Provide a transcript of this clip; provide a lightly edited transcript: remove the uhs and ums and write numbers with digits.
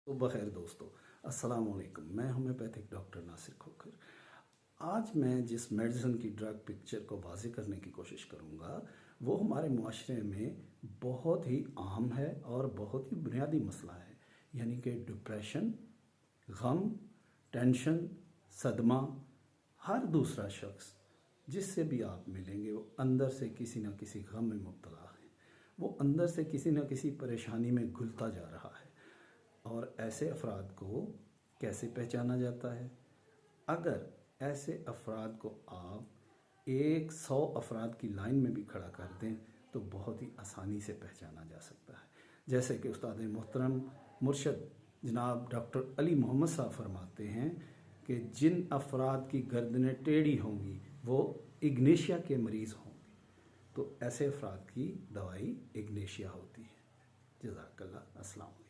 तो बखैर दोस्तों, अस्सलाम वालेकुम। मैं होम्योपैथिक डॉक्टर नासिर खोखर। आज मैं जिस मेडिसिन की ड्रग पिक्चर को वाज़ेह करने की कोशिश करूँगा वो हमारे मुआशरे में बहुत ही अहम है और बहुत ही बुनियादी मसला है, यानी कि डिप्रेशन, गम, टेंशन, सदमा। हर दूसरा शख्स जिससे भी आप मिलेंगे वो अंदर से किसी न किसी गम में मुब्तला है, वो अंदर से किसी न किसी परेशानी में घुलता जा रहा है। और ऐसे अफराद को कैसे पहचाना जाता है? अगर ऐसे अफराद को आप 100 अफराद की लाइन में भी खड़ा कर दें तो बहुत ही आसानी से पहचाना जा सकता है। जैसे कि उस्ताद मोहतरम मुर्शद जनाब डॉक्टर अली मोहम्मद साहब फरमाते हैं कि जिन अफराद की गर्दनें टेढ़ी होंगी वो इग्नेशिया के मरीज़ होंगे। तो ऐसे अफराद की दवाई इग्नेशिया होती है। जज़ाकल्लाह। अस्सलाम वालेकुम।